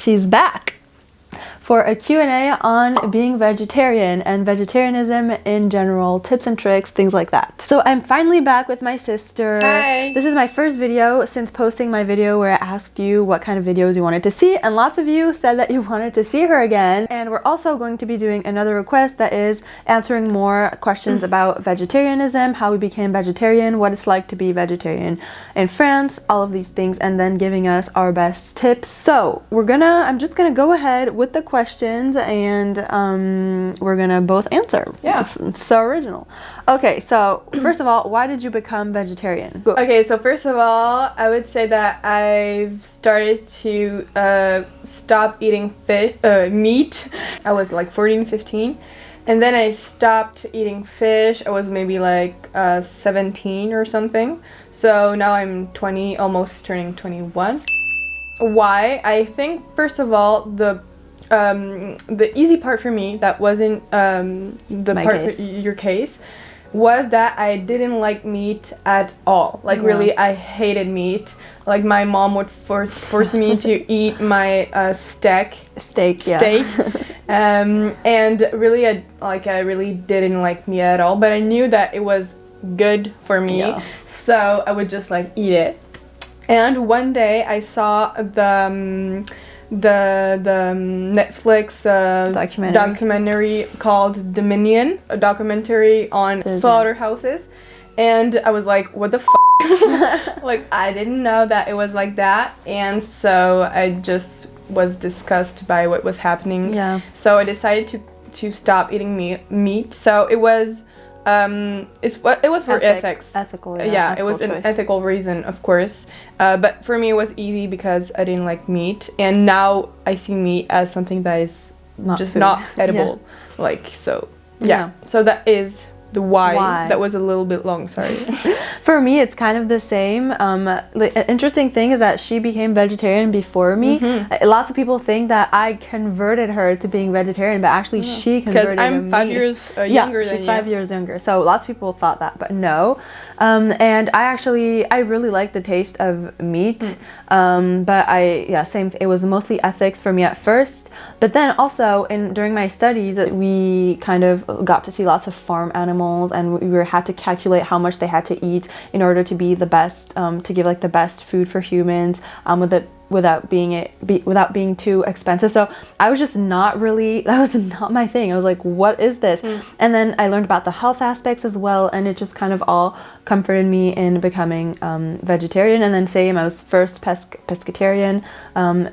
she's back for a Q&A on being vegetarian and vegetarianism in general, tips and tricks, things like that. So I'm finally back with my sister. Hi. This is my first video since posting my video where I asked you what kind of videos you wanted to see, and lots of you said that you wanted to see her again. And we're also going to be doing another request that is answering more questions about vegetarianism, how we became vegetarian, what it's like to be vegetarian in France, all of these things, and then giving us our best tips. So I'm just gonna go ahead with the questions and we're gonna both answer. Yeah. It's so original. Okay, so first of all, why did you become vegetarian? Okay, so first of all, I would say that I've started to stop eating meat. I was like 14, 15. And then I stopped eating fish. I was maybe like 17 or something. So now I'm 20, almost turning 21. Why? I think, first of all, the easy part for me, that wasn't for your case, was that I didn't like meat at all. Like, really, I hated meat. Like, my mom would force me to eat my steak. And really, I really didn't like meat at all. But I knew that it was good for me, so I would just like eat it. And one day I saw the Netflix documentary called Dominion, a documentary on slaughterhouses, and I was like, what the f***? Like, I didn't know that it was like that, and so I just was disgusted by what was happening. So I decided to stop eating meat. So it was it was for ethics. Ethical, it was an ethical reason, of course. But for me, it was easy because I didn't like meat, and now I see meat as something that is not edible. Like, so so that is the why. That was a little bit long, sorry. For me, it's kind of the same. The interesting thing is that she became vegetarian before me. Lots of people think that I converted her to being vegetarian, but actually she converted me. Because I'm 5 years younger than you. She's 5 years younger. So lots of people thought that, but no. And I really like the taste of meat. But it was mostly ethics for me at first. But then also during my studies, we kind of got to see lots of farm animals, and we had to calculate how much they had to eat in order to be the best, to give like the best food for humans, without being too expensive. So I was just that was not my thing. I was like, what is this? And then I learned about the health aspects as well, and it just kind of all comforted me in becoming vegetarian. And then I was first pescatarian,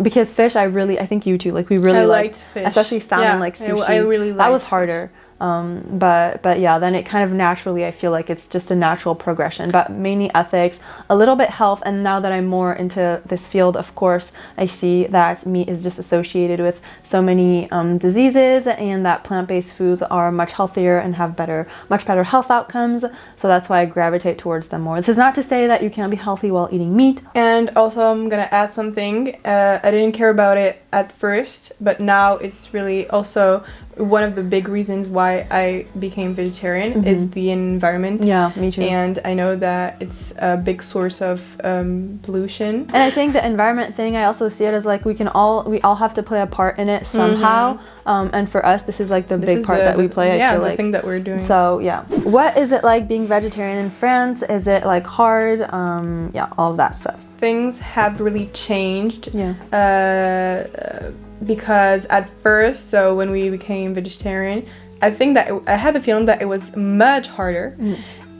because fish, I think you too, like we really liked fish, especially salmon, like sushi. I really liked that was harder. But yeah, then it kind of naturally, I feel like it's just a natural progression, but mainly ethics, a little bit health. And now that I'm more into this field, of course, I see that meat is just associated with so many diseases, and that plant-based foods are much healthier and have much better health outcomes. So that's why I gravitate towards them more. This is not to say that you can't be healthy while eating meat. And also, I'm gonna add something. I didn't care about it at first, but now it's really also one of the big reasons why I became vegetarian is the environment. Yeah, me too. And I know that it's a big source of pollution. And I think the environment thing, I also see it as like we all have to play a part in it somehow. And for us, this is like the big part that we play. I feel like the thing that we're doing. So yeah, what is it like being vegetarian in France? Is it like hard? All of that stuff. Things have really changed. Because at first, so when we became vegetarian, I think that I had the feeling that it was much harder.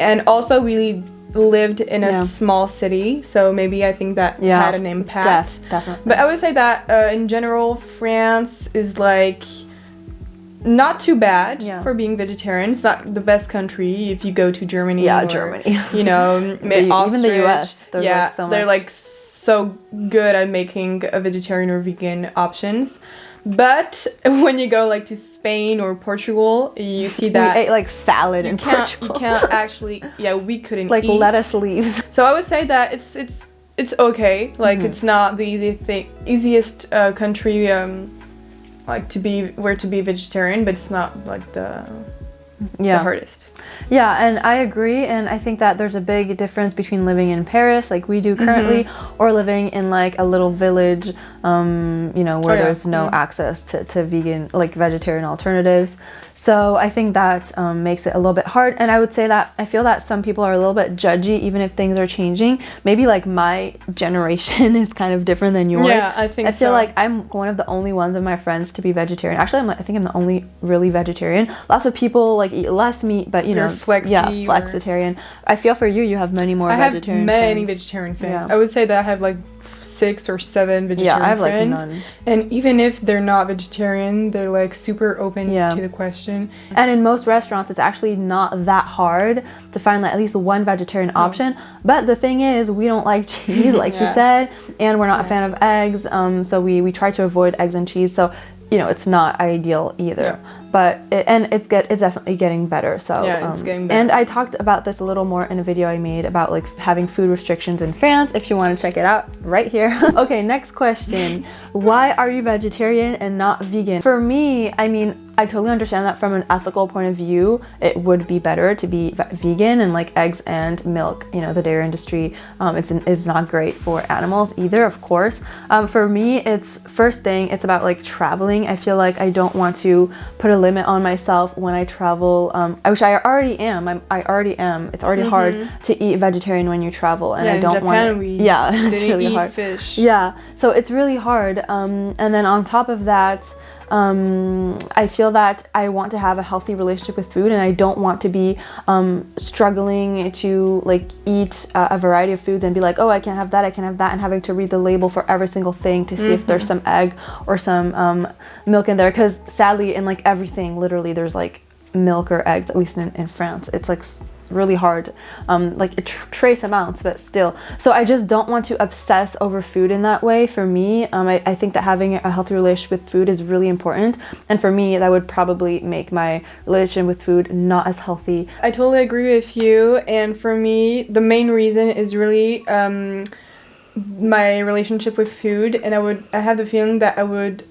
And also we lived in a small city, so maybe I think that had an impact. Definitely. But I would say that in general, France is like not too bad for being vegetarian. It's not the best country if you go to Germany. Germany. You know, even the US. They're like so good at making a vegetarian or vegan options. But when you go like to Spain or Portugal, you see that we ate like salad in Portugal. You can't actually. We couldn't like eat lettuce leaves. So I would say that it's okay. Like it's not the easiest country like to be vegetarian, but it's not like the hardest. Yeah, and I agree, and I think that there's a big difference between living in Paris, like we do currently, or living in like a little village you know, where there's no access to vegan, like vegetarian alternatives. So I think that makes it a little bit hard. And I would say that I feel that some people are a little bit judgy even if things are changing. Maybe like my generation is kind of different than yours. Yeah, I think so. I feel like I'm one of the only ones of my friends to be vegetarian. Actually, I think I'm the only really vegetarian. Lots of people like eat less meat, but you know, flexitarian. I feel for you, you have many more vegetarian friends. I have many vegetarian friends. I would say that I have like 6 or 7 vegetarian I have friends. like none. And even if they're not vegetarian, they're like super open to the question. And in most restaurants, it's actually not that hard to find like at least one vegetarian option. But the thing is, we don't like cheese, like you said, and we're not a fan of eggs. So we try to avoid eggs and cheese. So you know, it's not ideal either. But it's definitely getting better. So it's getting better. And I talked about this a little more in a video I made about like having food restrictions in France. If you want to check it out, right here. Okay, next question. Why are you vegetarian and not vegan? For me, I mean, I totally understand that from an ethical point of view, it would be better to be vegan, and like eggs and milk, you know, the dairy industry is not great for animals either, of course. For me, it's about like traveling. I feel like I don't want to put a limit on myself when I travel, which I already am. It's already hard to eat vegetarian when you travel, and I don't want to. It's really hard. Fish. Yeah, so it's really hard. And then on top of that, I feel that I want to have a healthy relationship with food, and I don't want to be struggling to like eat a variety of foods and be like, oh, I can't have that, and having to read the label for every single thing to see if there's some egg or some milk in there, because sadly in like everything literally there's like milk or eggs, at least in France. It's like really hard, like trace amounts, but still. So I just don't want to obsess over food in that way. For me, I think that having a healthy relationship with food is really important, and for me that would probably make my relationship with food not as healthy. I totally agree with you, and for me the main reason is really my relationship with food, and I have the feeling that I would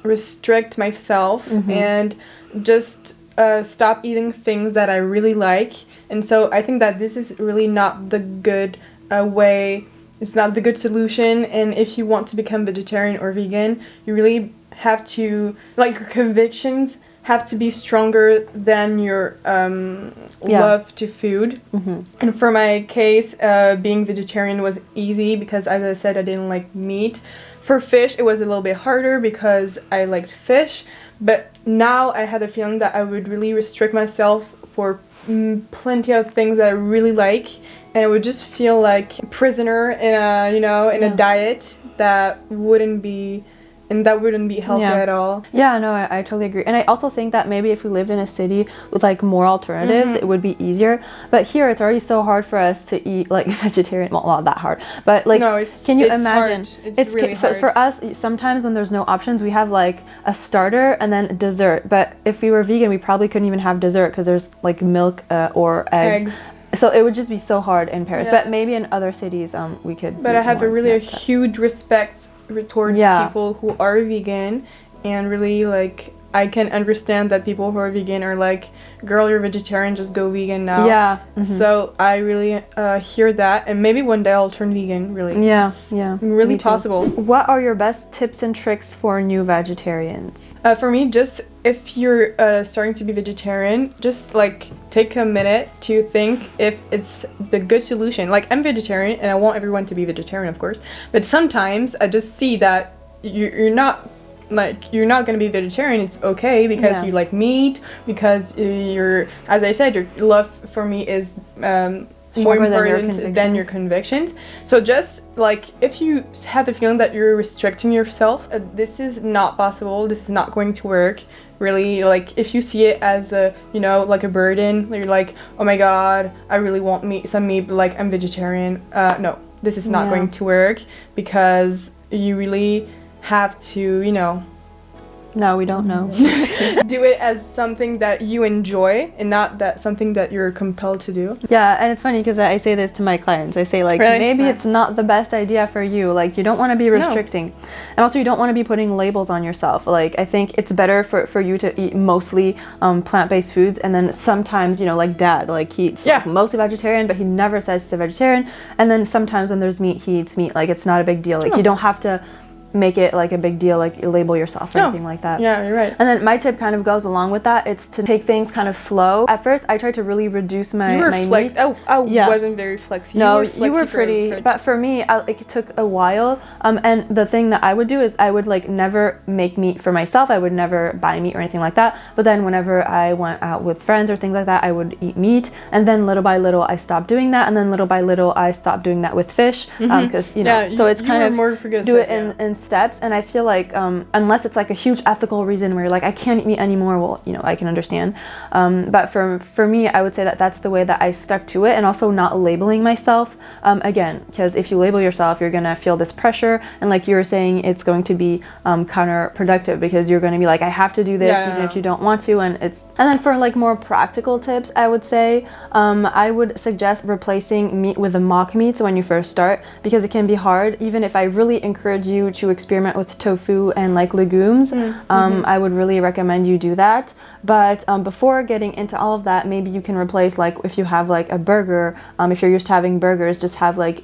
restrict myself and just stop eating things that I really like. And so I think that this is really not the good way. It's not the good solution. And if you want to become vegetarian or vegan, you really have to, like, your convictions have to be stronger than your love to food. And for my case, being vegetarian was easy because, as I said, I didn't like meat. For fish, it was a little bit harder because I liked fish. But now I had a feeling that I would really restrict myself for plenty of things that I really like, and I would just feel like a prisoner in a diet that wouldn't be healthy at all. Yeah, no, I totally agree. And I also think that maybe if we lived in a city with like more alternatives, it would be easier. But here it's already so hard for us to eat like vegetarian. Well, not that hard, but like, can you imagine? Hard. It's really hard. For us, sometimes when there's no options, we have like a starter and then dessert. But if we were vegan, we probably couldn't even have dessert because there's like milk or eggs. So it would just be so hard in Paris. But maybe in other cities, we could. But I have a huge respect towards people who are vegan, and really like I can understand that people who are vegan are like, girl, you're vegetarian, just go vegan now. So I really hear that, and maybe one day I'll turn vegan. Really, really possible. What are your best tips and tricks for new vegetarians? For me, just if you're starting to be vegetarian, just like take a minute to think if it's the good solution. Like, I'm vegetarian and I want everyone to be vegetarian, of course, but sometimes I just see that you're not going to be vegetarian. It's okay because you like meat, because as I said, your love for me is more important than your convictions. So just like, if you have the feeling that you're restricting yourself, this is not possible, this is not going to work. Really, like, if you see it as a, like a burden, you're like, oh my god, I really want some meat, but like, I'm vegetarian. No, this is not going to work, because you really have to, No, we don't know. do it as something that you enjoy, and not that something that you're compelled to do. Yeah, and it's funny because I say this to my clients. I say, like, maybe it's not the best idea for you. Like, you don't want to be restricting. No. And also, you don't want to be putting labels on yourself. Like, I think it's better for you to eat mostly plant-based foods, and then sometimes, like Dad, like, he eats like, mostly vegetarian, but he never says he's a vegetarian. And then sometimes when there's meat, he eats meat. Like, it's not a big deal. Like, you don't have to make it like a big deal, like label yourself or anything like that. Yeah, you're right. And then my tip kind of goes along with that. It's to take things kind of slow. At first, I tried to really reduce my meat. I wasn't very flexy. No, you were pretty. But for me, it took a while. And the thing that I would do is I would like never make meat for myself. I would never buy meat or anything like that. But then whenever I went out with friends or things like that, I would eat meat. And then little by little, I stopped doing that. And then little by little, I stopped doing that with fish. Because, you know, so it's kind of do it in steps. And I feel like unless it's like a huge ethical reason where you're like, I can't eat meat anymore, well, you know, I can understand. But for me, I would say that that's the way that I stuck to it, and also not labeling myself. Again, because if you label yourself, you're gonna feel this pressure, and like you were saying, it's going to be counterproductive, because you're gonna be like, I have to do this even if you don't want to. And then for like more practical tips, I would say I would suggest replacing meat with the mock meats when you first start, because it can be hard. Even if I really encourage you to experiment with tofu and like legumes, I would really recommend you do that. But before getting into all of that, maybe you can replace, like if you have like a burger, if you're used to having burgers, just have like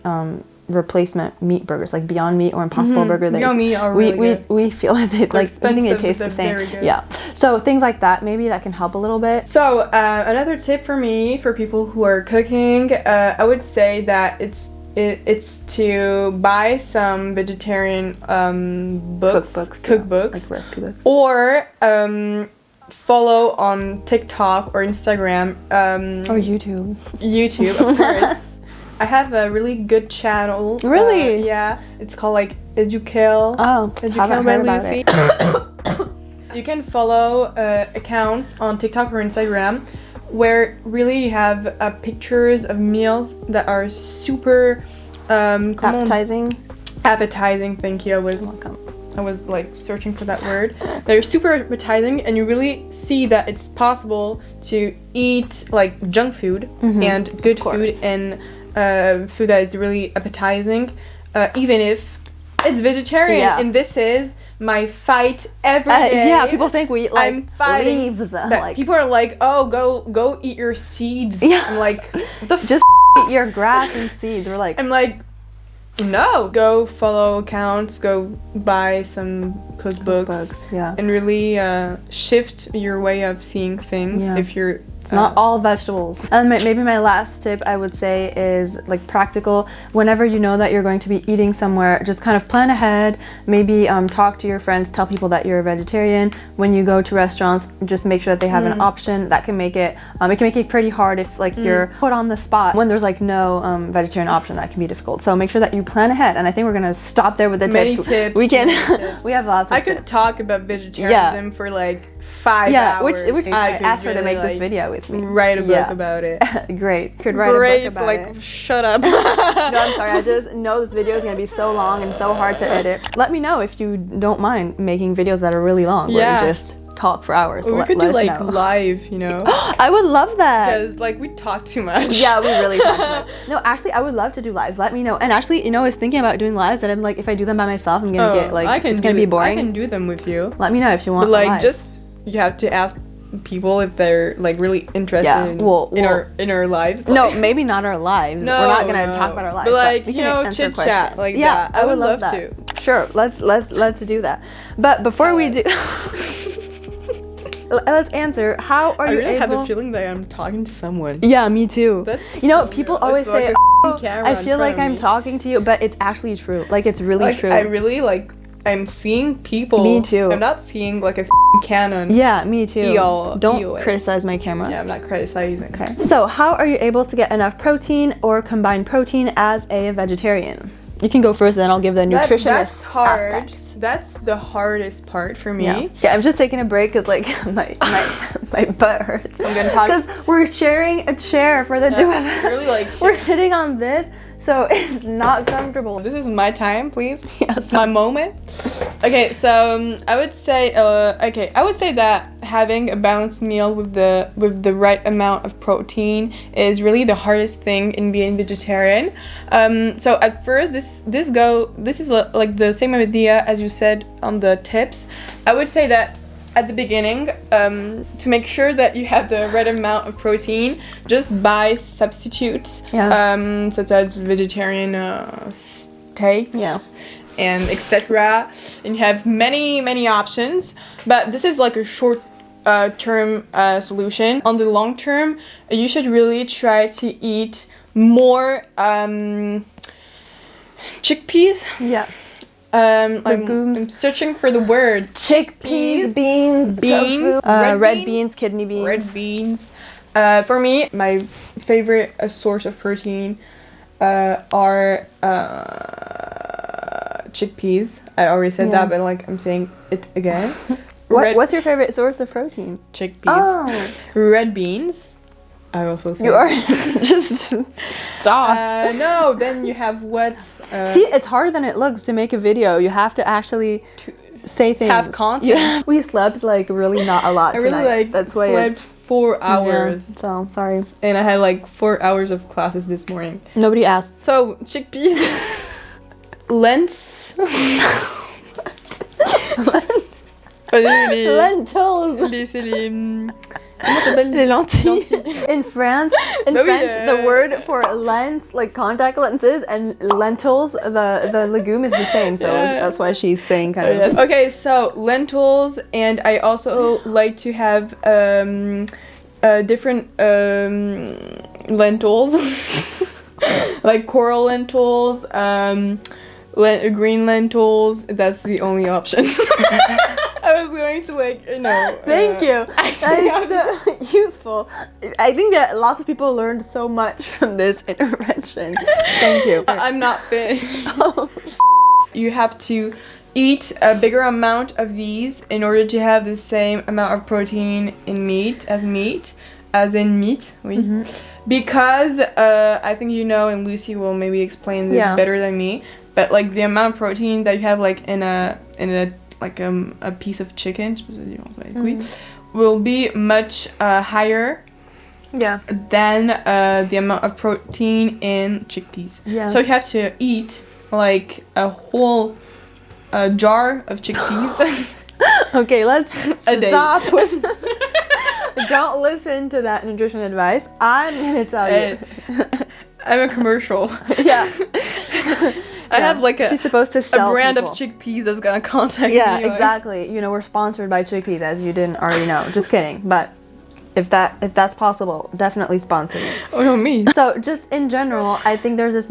replacement meat burgers, like Beyond Meat or Impossible Burger. Beyond Meat are really good. We feel like they like, I think it tastes the same. Yeah, so things like that, maybe that can help a little bit. So another tip for me, for people who are cooking, I would say that it's to buy some vegetarian cookbooks, like recipe books, or follow on TikTok or Instagram or YouTube, of course. I have a really good channel. Really? Yeah, it's called like Educale. Oh, Educale by Lucy. You can follow accounts on TikTok or Instagram where really you have pictures of meals that are super appetizing. Appetizing, thank you. I was like searching for that word. They're super appetizing, and you really see that it's possible to eat like junk food and good food, and food that is really appetizing, even if it's vegetarian. And this is my fight every day. Yeah, people think we eat like I'm fighting leaves. Like, people are like, oh, go eat your seeds. Yeah. I'm like, what the just eat your grass and seeds. We're like, I'm like, no. Go follow accounts, go buy some cookbooks, and really shift your way of seeing things. If you're it's not all vegetables. And maybe my last tip I would say is like practical. Whenever you know that you're going to be eating somewhere, just kind of plan ahead. Maybe talk to your friends, tell people that you're a vegetarian. When you go to restaurants, just make sure that they have an option. That can make it pretty hard if like you're put on the spot. When there's like no vegetarian option, that can be difficult. So make sure that you plan ahead. And I think we're gonna stop there with the tips. We can we have lots of tips. I could talk about vegetarianism for like 5 hours. Which I asked her to make this video with me. Write a book about it. Great. Could write a book about it. Shut up. No, I'm sorry. I just know this video is going to be so long and so hard to edit. Let me know if you don't mind making videos that are really long. Where you just talk for hours. We could do like live, you know. I would love that. Because like we talk too much. Yeah, we really talk too much. No, actually, I would love to do lives. Let me know. And actually, you know, I was thinking about doing lives, and I'm like, if I do them by myself, I'm gonna get like it's gonna be boring. I can do them with you. Let me know if you want. But like, just you have to ask people if they're like really interested in our lives. No, maybe not our lives. No, we're not gonna talk about our lives. But like, you know, chit chat like that. I would love to. Sure, let's do that. But before we do. Let's answer. How are you able? I really have the feeling that I'm talking to someone. Yeah, me too. That's you know, people always say, I feel like I'm talking to you, but it's actually true. Like, it's really true. I really, like, I'm seeing people. Me too. I'm not seeing, like, a Canon. Yeah, me too. Don't EOS. criticize my camera. Yeah, I'm not criticizing. Okay. So, how are you able to get enough protein or combine protein as a vegetarian? You can go first, then I'll give the nutritionist That's hard. aspect. That's the hardest part for me. Yeah, I'm just taking a break because like my butt hurts. I'm gonna talk because we're sharing a chair for the two of us. Really like we're sitting on this, so it's not comfortable. This is my time, please. Yes, my moment. Okay, so I would say that having a balanced meal with the right amount of protein is really the hardest thing in being vegetarian. So at first, this is like the same idea as you said on the tips. I would say that at the beginning, to make sure that you have the right amount of protein, just buy substitutes, such as vegetarian steaks. Yeah. and etc. And you have many options, but this is like a short term solution. On the long term, you should really try to eat more chickpeas. Yeah. Legumes. I'm searching for the words. Chickpeas, beans, tofu, red beans, kidney beans. Red beans. For me, my favorite source of protein are chickpeas. I already said that, but like I'm saying it again. What's your favorite source of protein? Chickpeas. Oh. Red beans. I also say you are just stop. No, then you have what? See, it's harder than it looks to make a video. You have to actually say things. Have content. Yeah. We slept like really not a lot tonight. I really That's why slept it's 4 hours. Yeah, so sorry. And I had like 4 hours of classes this morning. Nobody asked. So chickpeas, lentils. Les lentilles. In France, the word for lens, like contact lenses, and lentils, the legume is the same. So that's why she's saying kind of. Yes. Okay, so lentils, and I also like to have different lentils, like coral lentils, green lentils. That's the only option. I was going to Thank you. That is so useful. I think that lots of people learned so much from this intervention. Thank you. I'm not finished. You have to eat a bigger amount of these in order to have the same amount of protein in meat. Oui. Mm-hmm. Because I think and Lucy will maybe explain this better than me. But like the amount of protein that you have like in a piece of chicken will be much higher than the amount of protein in chickpeas. So you have to eat like a whole jar of chickpeas. Okay, let's stop with don't listen to that nutrition advice. I'm gonna tell you. I'm a commercial. Yeah. I have like she's supposed to sell a brand people. of chickpeas that's gonna contact me. Yeah, exactly. We're sponsored by chickpeas, as you didn't already know. Just kidding. But if that's possible, definitely sponsor me. Oh no, me. So just in general, I think there's this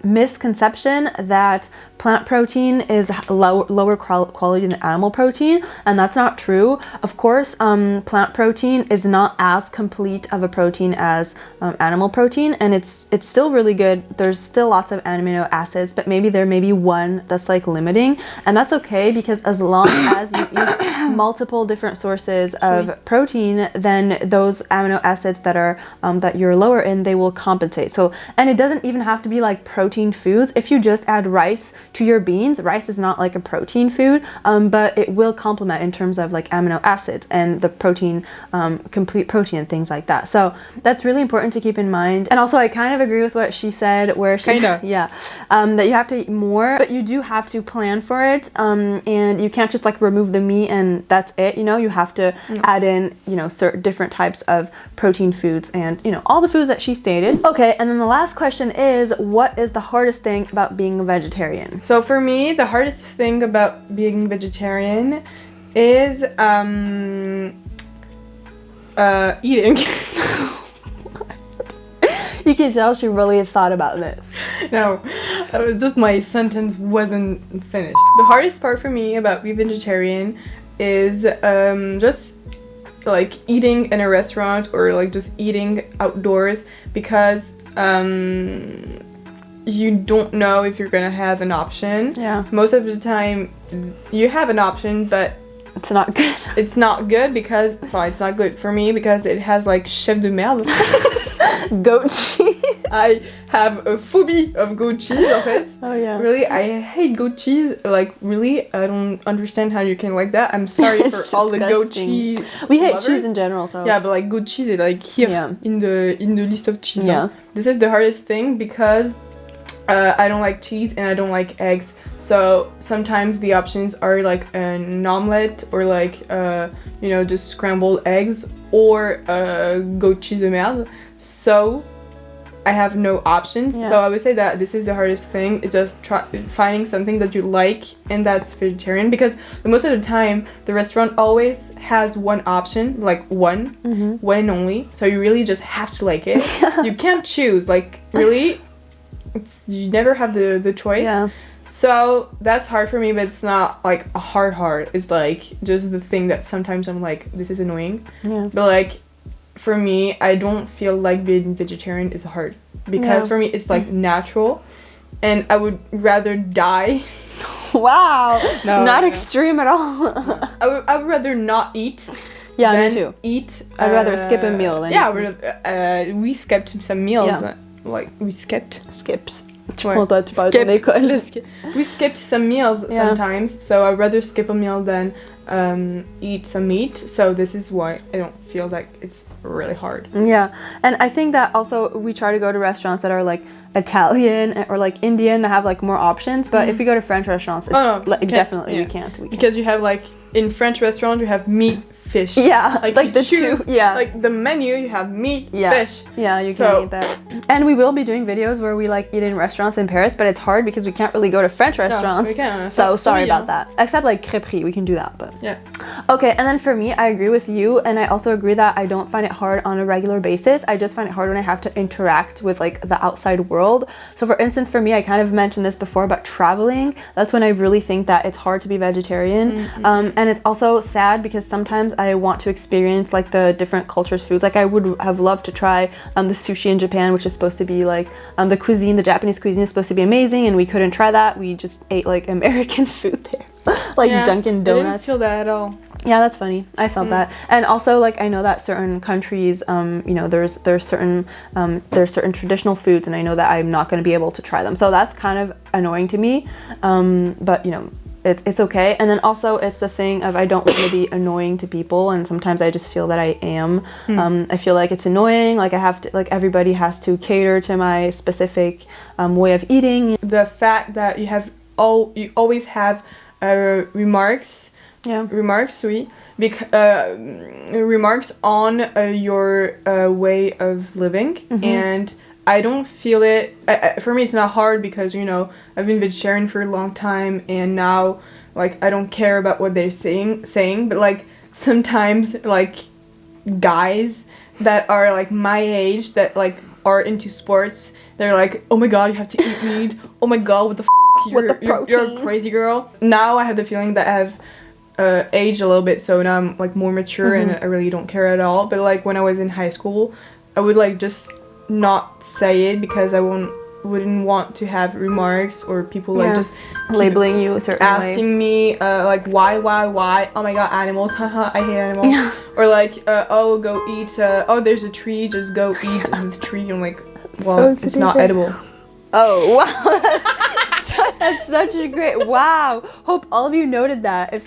misconception that plant protein is lower quality than animal protein, and that's not true. Of course, plant protein is not as complete of a protein as animal protein, and it's still really good. There's still lots of amino acids, but maybe there may be one that's like limiting, and that's okay, because as long as you eat multiple different sources of protein, then those amino acids that are that you're lower in, they will compensate. So, and it doesn't even have to be like protein foods. If you just add rice to your beans, rice is not like a protein food, but it will complement in terms of like amino acids and the protein, complete protein and things like that. So that's really important to keep in mind. And also I kind of agree with what she said, where she that you have to eat more, but you do have to plan for it, and you can't just like remove the meat and that's it. You have to add in certain different types of protein foods and all the foods that she stated. Okay, and then the last question is, what is the hardest thing about being a vegetarian? So for me, the hardest thing about being vegetarian is eating. You can tell she really thought about this. No, just my sentence wasn't finished. The hardest part for me about being vegetarian is just like eating in a restaurant or like just eating outdoors, because you don't know if you're gonna have an option. Yeah. Most of the time you have an option, but it's not good. It's not good because it's not good for me because it has like chef de merde. Goat cheese. I have a phobia of goat cheese, en fait. Oh yeah. Really, I hate goat cheese. Like really, I don't understand how you can like that. I'm sorry for all the goat cheese. We hate lovers. cheese in general, so. Yeah, but like goat cheese is like here in the list of cheese. Yeah. This is the hardest thing because I don't like cheese and I don't like eggs. So sometimes the options are like an omelette or like just scrambled eggs or goat cheese de merde. So I have no options. So I would say that this is the hardest thing. It's just finding something that you like and that's vegetarian, because most of the time the restaurant always has one option, like one and only. So you really just have to like it. You can't choose. Like really, you never have the choice. Yeah. So that's hard for me, but it's not like a hard. It's like just the thing that sometimes I'm like, this is annoying. Yeah. But like for me, I don't feel like being vegetarian is hard, because for me it's like natural, and I would rather die. Wow. Not extreme at all. No. I would rather not eat. Yeah, than me too. Eat. I'd rather skip a meal than we skipped some meals. Yeah. Like we skipped. We skipped some meals sometimes, so I'd rather skip a meal than eat some meat. So this is why I don't feel like it's really hard. Yeah, and I think that also we try to go to restaurants that are like Italian or like Indian, that have like more options. But if we go to French restaurants, it's definitely we can't. Because you have like in French restaurants you have meat, fish. Yeah, like the choose, two. Yeah, like the menu you have meat, fish. Yeah, you can't eat that. And we will be doing videos where we like eat in restaurants in Paris, but it's hard because we can't really go to French restaurants. No, we can't. So sorry about that. Except like crêperie, we can do that. But yeah. Okay, and then for me, I agree with you, and I also agree that I don't find it hard on a regular basis. I just find it hard when I have to interact with like the outside world. So for instance, for me, I kind of mentioned this before, but traveling, that's when I really think that it's hard to be vegetarian. And it's also sad because sometimes I want to experience like the different cultures' foods. Like I would have loved to try the sushi in Japan, which is supposed to be like the Japanese cuisine is supposed to be amazing, and we couldn't try that. We just ate like American food there, like Dunkin' Donuts. I didn't feel that at all. Yeah, that's funny. I felt that. And also like I know that certain countries, you know, there's certain traditional foods, and I know that I'm not going to be able to try them. So that's kind of annoying to me. But you know, it's okay. And then also it's the thing of I don't want to be annoying to people, and sometimes I just feel that I am. I feel like it's annoying, like I have to, like everybody has to cater to my specific way of eating. The fact that you always have remarks on your way of living, and I don't feel it. For me, it's not hard because, you know, I've been vegetarian for a long time, and now, like, I don't care about what they're saying. But like sometimes, like, guys that are like my age that like are into sports, they're like, oh my god, you have to eat meat. Oh my god, what the you're a crazy girl. Now I have the feeling that I have aged a little bit, so now I'm like more mature and I really don't care at all. But like when I was in high school, I would like just not say it because I wouldn't want to have remarks or people like just labeling you a certain asking me like why oh my god, animals, haha, I hate animals. Or like oh, go eat oh, there's a tree, just go eat the tree. I'm like, well, so it's not edible. Oh wow. That's such a great, wow. Hope all of you noted that if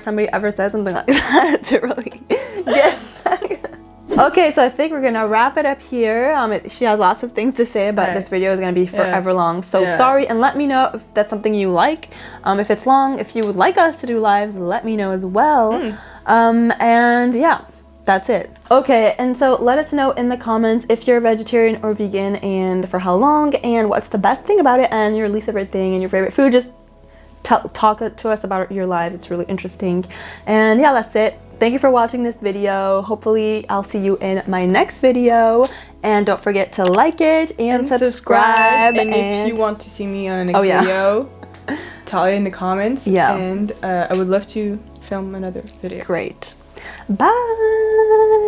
somebody ever says something like that, to really get back. Okay, so I think we're gonna wrap it up here. She has lots of things to say, but this video is gonna be forever long. So sorry, and let me know if that's something you like. If it's long, if you would like us to do lives, let me know as well. And yeah, that's it. Okay, and so let us know in the comments if you're a vegetarian or vegan, and for how long, and what's the best thing about it, and your least favorite thing, and your favorite food. Just talk to us about your lives. It's really interesting. And yeah, that's it. Thank you for watching this video. Hopefully I'll see you in my next video, and don't forget to like it and subscribe. And if you want to see me on the next video, tell it in the comments. And I would love to film another video. Great. Bye.